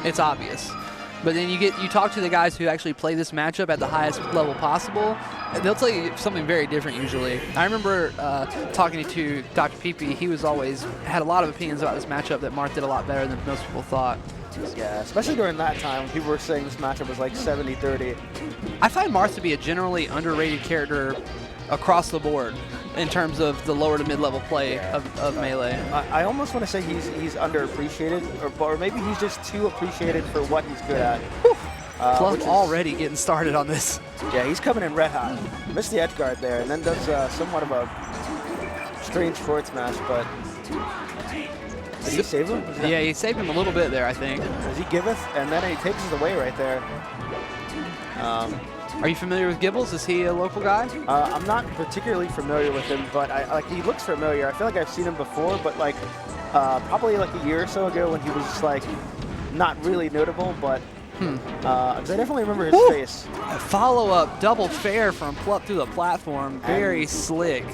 It's obvious. But then you talk to the guys who actually play this matchup at the highest level possible, and they'll tell you something very different usually. I remember talking to Dr. Peepee. He was always had a lot of opinions about this matchup that Marth did a lot better than most people thought. Yeah, especially during that time when people were saying this matchup was like 70-30. I find Marth to be a generally underrated character across the board in terms of the lower to mid-level play of Melee. I almost want to say he's underappreciated, or maybe he's just too appreciated for what he's good at. Plup already getting started on this. Yeah, he's coming in red hot. Missed the edge guard there, and then does somewhat of a strange forward smash, but did he save him? Yeah, he saved him a little bit there, I think. Does he giveth? And then he takes it away right there. Are you familiar with Gibbles? Is he a local guy? I'm not particularly familiar with him, but he looks familiar. I feel like I've seen him before, but probably like a year or so ago when he was just like not really notable, but I definitely remember his face. A follow-up double fair from Plup through the platform. Very slick.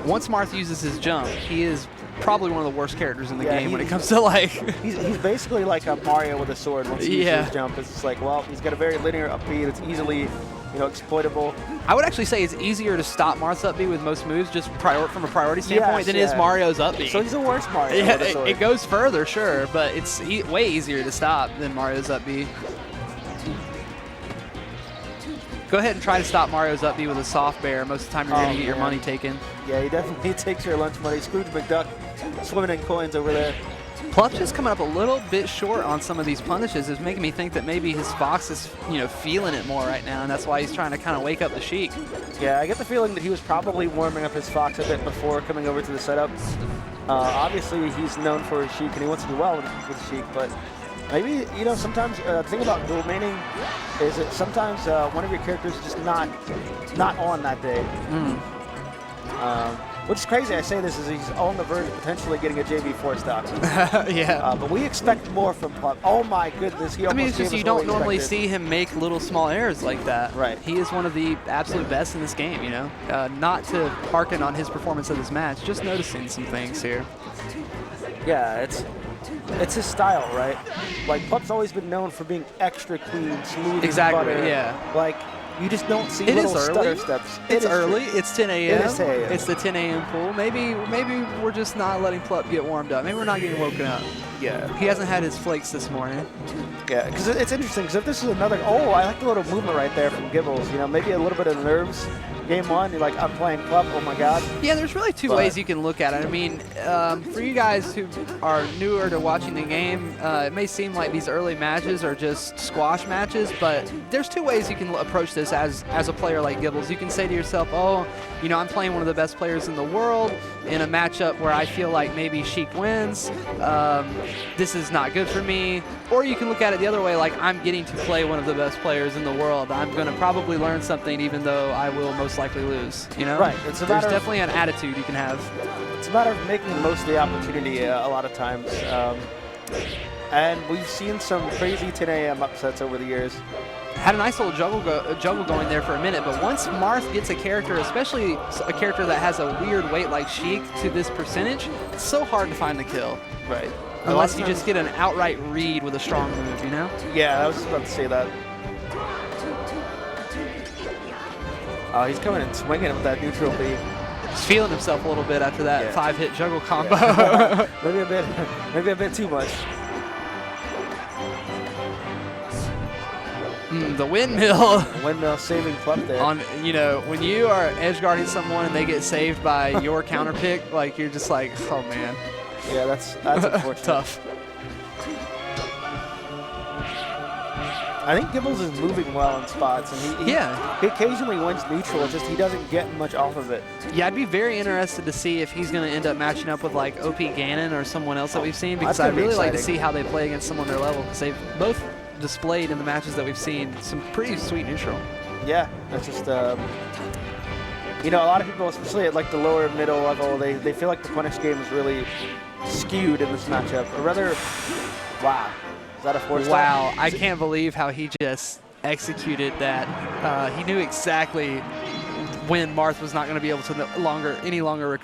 Once Marth uses his jump, he is probably one of the worst characters in the game when it comes to like... he's basically like a Mario with a sword once he uses his jump. It's just like, well, he's got a very linear up B that's easily, exploitable. I would actually say it's easier to stop Marth's up B with most moves just from a priority standpoint than it is Mario's up B. So he's the worst Mario Yeah, with a sword. It goes further, sure, but it's way easier to stop than Mario's up B. Go ahead and try to stop Mario's up B with a soft bear. Most of the time you're going to get your money taken. Yeah, he definitely takes your lunch money. Scrooge McDuck swimming in coins over there. Plup just coming up a little bit short on some of these punishes is making me think that maybe his Fox is, feeling it more right now, and that's why he's trying to kind of wake up the Sheik. Yeah, I get the feeling that he was probably warming up his Fox a bit before coming over to the setup. Obviously, he's known for his Sheik, and he wants to do well with Sheik, but maybe, sometimes the thing about dual maining is that sometimes one of your characters is just not on that day. Which is crazy. I say this as he's on the verge of potentially getting a JV4 stock. Yeah. But we expect more from Plup. Oh my goodness, he almost it's just you don't normally see him make little small errors like that. Right. He is one of the absolute best in this game, Not to harken on his performance of this match, just noticing some things here. Yeah, it's his style, right? Like, Plup's always been known for being extra clean, smooth as butter. Yeah. Like, you just don't see little stutter steps. It's early. It's 10 a.m. It is 10 a.m. It's the 10 a.m. pool. Maybe we're just not letting Plup get warmed up. Maybe we're not getting woken up. Yeah. He hasn't had his flakes this morning. Yeah, because it's interesting. Because if this is another, I like the little movement right there from Gibbles. Maybe a little bit of nerves. Game one, you're like, I'm playing Plup, oh my god. Yeah, there's really two ways you can look at it. I mean, for you guys who are newer to watching the game, it may seem like these early matches are just squash matches, but there's two ways you can approach this as a player like Gibbles. You can say to yourself, I'm playing one of the best players in the world in a matchup where I feel like maybe Sheik wins. This is not good for me. Or you can look at it the other way, like I'm getting to play one of the best players in the world. I'm going to probably learn something even though I will most likely lose, Right. There's definitely an attitude you can have. It's a matter of making the most of the opportunity a lot of times. And we've seen some crazy 10 a.m. upsets over the years. Had a nice little juggle going there for a minute, but once Marth gets a character, especially a character that has a weird weight like Sheik to this percentage, it's so hard to find the kill. Right. Unless you just get an outright read with a strong move, Yeah, I was just about to say that. Oh, he's coming and swinging with that neutral B. He's feeling himself a little bit after that 5-hit juggle combo. Yeah. maybe a bit too much. The windmill. Windmill saving Plup there. When you are edge guarding someone and they get saved by your counter pick, like you're just like, oh man. Yeah, that's unfortunate. Tough. I think Gibbles is moving well in spots, and he occasionally wins neutral. It's just he doesn't get much off of it. Yeah, I'd be very interested to see if he's going to end up matching up with like OP Ganon or someone else that we've seen, because I'd really like to see how they play against someone their level, because they've both displayed in the matches that we've seen some pretty sweet neutral. Yeah, that's just a lot of people, especially at like the lower middle level, they feel like the punish game is really skewed in this matchup. Or rather, wow. Is that a force? Wow, I can't believe how he just executed that. He knew exactly when Marth was not going to be able to any longer recover.